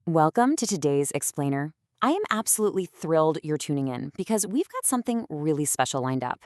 Welcome to today's Explainer. I am absolutely thrilled you're tuning in because we've got something really special lined up.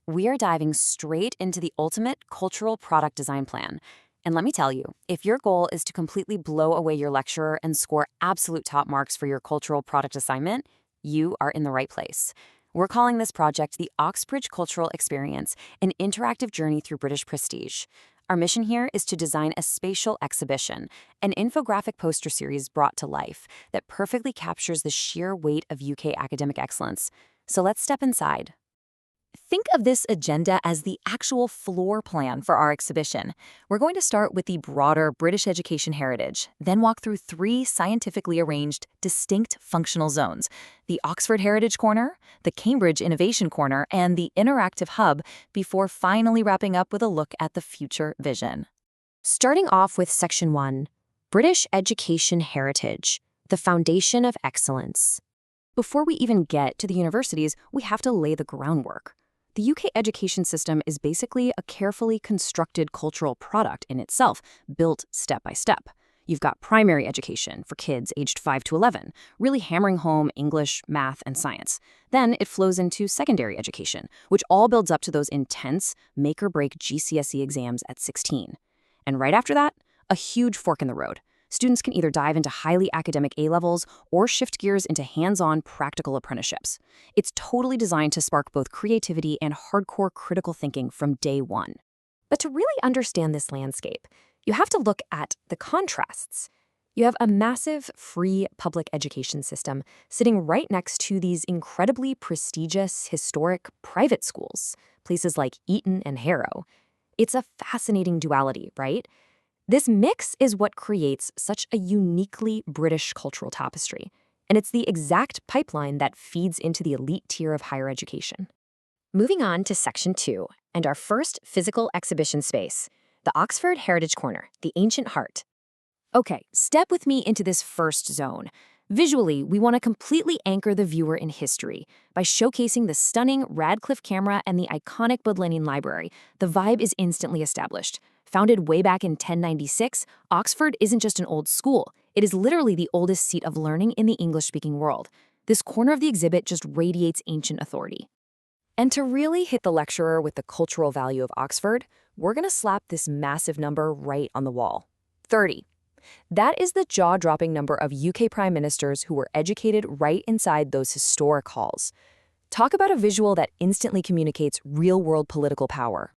We are diving straight into the ultimate cultural product design plan. And let me tell you, if your goal is to completely blow away your lecturer and score absolute top marks for your cultural product assignment, you are in the right place. We're calling this project the Oxbridge Cultural Experience, an interactive journey through British prestige. Our mission here is to design a spatial exhibition, an infographic poster series brought to life that perfectly captures the sheer weight of UK academic excellence. So let's step inside. Think of this agenda as the actual floor plan for our exhibition. We're going to start with the broader British education heritage, then walk through three scientifically arranged, distinct functional zones: the Oxford Heritage Corner, the Cambridge Innovation Corner, and the Interactive Hub, before finally wrapping up with a look at the future vision. Starting off with Section 1, British Education Heritage, the Foundation of Excellence. Before we even get to the universities, we have to lay the groundwork. The UK education system is basically a carefully constructed cultural product in itself, built step by step. You've got primary education for kids aged 5 to 11, really hammering home English, math, and science. Then it flows into secondary education, which all builds up to those intense, make-or-break GCSE exams at 16. And right after that, a huge fork in the road. Students can either dive into highly academic A-levels or shift gears into hands-on practical apprenticeships. It's totally designed to spark both creativity and hardcore critical thinking from day one. But to really understand this landscape, you have to look at the contrasts. You have a massive free public education system sitting right next to these incredibly prestigious, historic private schools, places like Eton and Harrow. It's a fascinating duality, right? This mix is what creates such a uniquely British cultural tapestry, and it's the exact pipeline that feeds into the elite tier of higher education. Moving on to Section 2, and our first physical exhibition space, the Oxford Heritage Corner, the Ancient Heart. Okay, step with me into this first zone. Visually, we want to completely anchor the viewer in history by showcasing the stunning Radcliffe camera and the iconic Bodleian Library. The vibe is instantly established. Founded way back in 1096, Oxford isn't just an old school. It is literally the oldest seat of learning in the English-speaking world. This corner of the exhibit just radiates ancient authority. And to really hit the lecturer with the cultural value of Oxford, we're going to slap this massive number right on the wall: 30. That is the jaw-dropping number of UK prime ministers who were educated right inside those historic halls. Talk about a visual that instantly communicates real-world political power.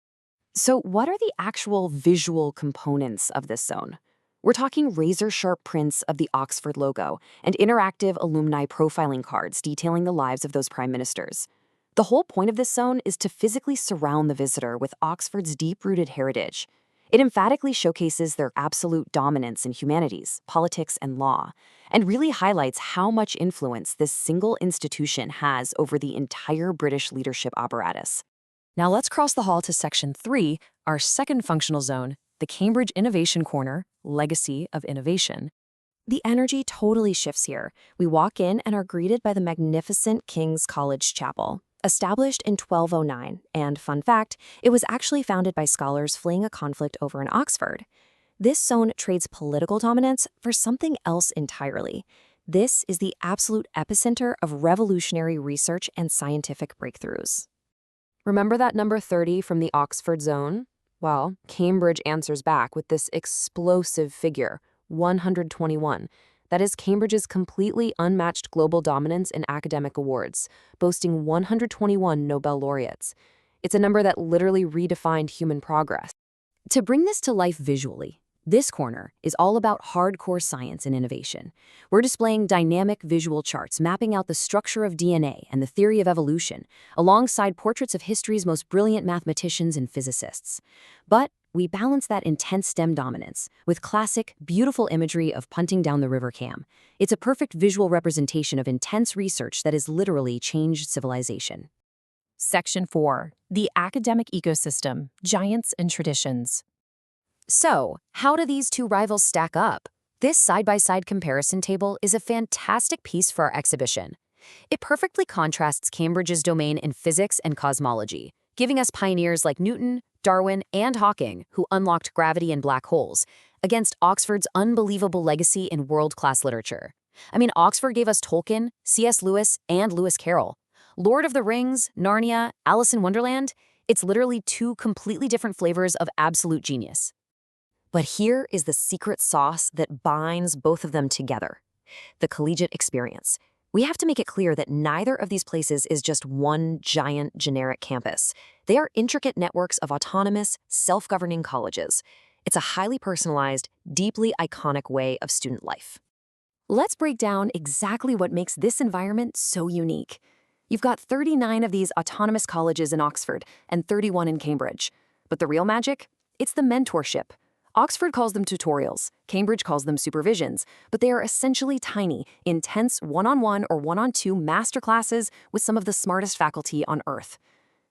So what are the actual visual components of this zone? We're talking razor-sharp prints of the Oxford logo and interactive alumni profiling cards detailing the lives of those prime ministers. The whole point of this zone is to physically surround the visitor with Oxford's deep-rooted heritage. It emphatically showcases their absolute dominance in humanities, politics, and law, and really highlights how much influence this single institution has over the entire British leadership apparatus. Now let's cross the hall to Section 3, our second functional zone, the Cambridge Innovation Corner, Legacy of Innovation. The energy totally shifts here. We walk in and are greeted by the magnificent King's College Chapel. Established in 1209, and fun fact, it was actually founded by scholars fleeing a conflict over in Oxford. This zone trades political dominance for something else entirely. This is the absolute epicenter of revolutionary research and scientific breakthroughs. Remember that number 30 from the Oxford zone? Well, Cambridge answers back with this explosive figure, 121. That is Cambridge's completely unmatched global dominance in academic awards, boasting 121 Nobel laureates. It's a number that literally redefined human progress. To bring this to life visually, this corner is all about hardcore science and innovation. We're displaying dynamic visual charts mapping out the structure of DNA and the theory of evolution, alongside portraits of history's most brilliant mathematicians and physicists. But we balance that intense STEM dominance with classic, beautiful imagery of punting down the River Cam. It's a perfect visual representation of intense research that has literally changed civilization. Section 4, the academic ecosystem, giants and traditions. So, how do these two rivals stack up? This side-by-side comparison table is a fantastic piece for our exhibition. It perfectly contrasts Cambridge's domain in physics and cosmology, giving us pioneers like Newton, Darwin, and Hawking who unlocked gravity and black holes, against Oxford's unbelievable legacy in world-class literature. I mean, Oxford gave us Tolkien, C.S. Lewis, and Lewis Carroll. Lord of the Rings, Narnia, Alice in Wonderland, it's literally two completely different flavors of absolute genius. But here is the secret sauce that binds both of them together: the collegiate experience. We have to make it clear that neither of these places is just one giant generic campus. They are intricate networks of autonomous, self-governing colleges. It's a highly personalized, deeply iconic way of student life. Let's break down exactly what makes this environment so unique. You've got 39 of these autonomous colleges in Oxford and 31 in Cambridge. But the real magic? It's the mentorship. Oxford calls them tutorials, Cambridge calls them supervisions, but they are essentially tiny, intense one-on-one or one-on-two masterclasses with some of the smartest faculty on Earth.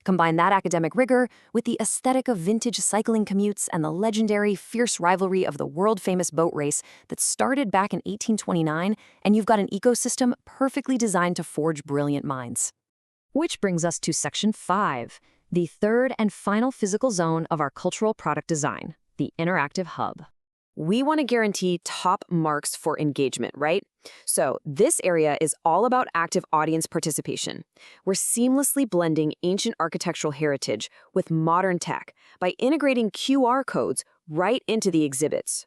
Combine that academic rigor with the aesthetic of vintage cycling commutes and the legendary, fierce rivalry of the world-famous boat race that started back in 1829, and you've got an ecosystem perfectly designed to forge brilliant minds. Which brings us to Section 5, the third and final physical zone of our cultural product design: the interactive hub. We want to guarantee top marks for engagement, right? So this area is all about active audience participation. We're seamlessly blending ancient architectural heritage with modern tech by integrating QR codes right into the exhibits.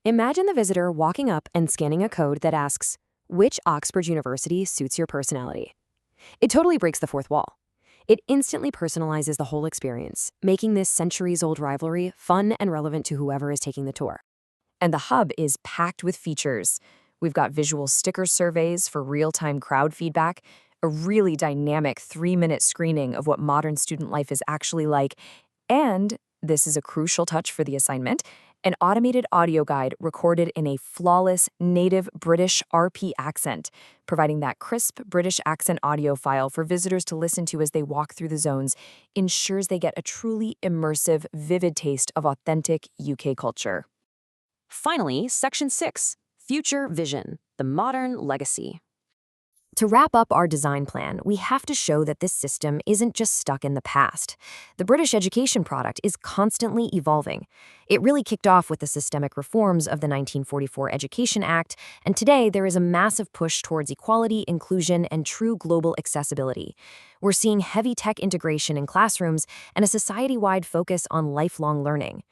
Imagine the visitor walking up and scanning a code that asks, "Which Oxbridge University suits your personality?" It totally breaks the fourth wall. It instantly personalizes the whole experience, making this centuries-old rivalry fun and relevant to whoever is taking the tour. And the hub is packed with features. We've got visual sticker surveys for real-time crowd feedback, a really dynamic 3-minute screening of what modern student life is actually like, and, this is a crucial touch for the assignment, an automated audio guide recorded in a flawless native British RP accent, providing that crisp British accent audio file for visitors to listen to as they walk through the zones, ensures they get a truly immersive, vivid taste of authentic UK culture. Finally, Section 6, Future Vision, the Modern Legacy. To wrap up our design plan, we have to show that this system isn't just stuck in the past. The British education product is constantly evolving. It really kicked off with the systemic reforms of the 1944 Education Act, and today there is a massive push towards equality, inclusion, and true global accessibility. We're seeing heavy tech integration in classrooms and a society-wide focus on lifelong learning.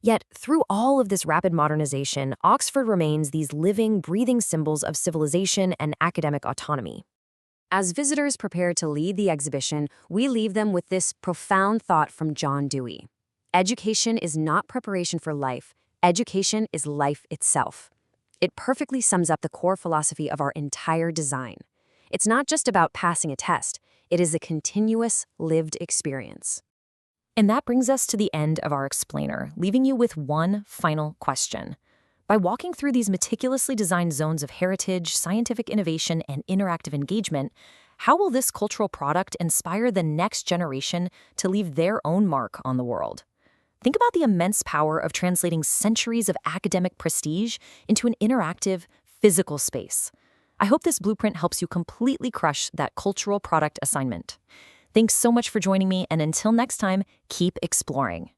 Yet, through all of this rapid modernization, Oxford remains these living, breathing symbols of civilization and academic autonomy. As visitors prepare to leave the exhibition, we leave them with this profound thought from John Dewey. Education is not preparation for life. Education is life itself. It perfectly sums up the core philosophy of our entire design. It's not just about passing a test. It is a continuous, lived experience. And that brings us to the end of our explainer, leaving you with one final question. By walking through these meticulously designed zones of heritage, scientific innovation, and interactive engagement, how will this cultural product inspire the next generation to leave their own mark on the world? Think about the immense power of translating centuries of academic prestige into an interactive, physical space. I hope this blueprint helps you completely crush that cultural product assignment. Thanks so much for joining me, and until next time, keep exploring.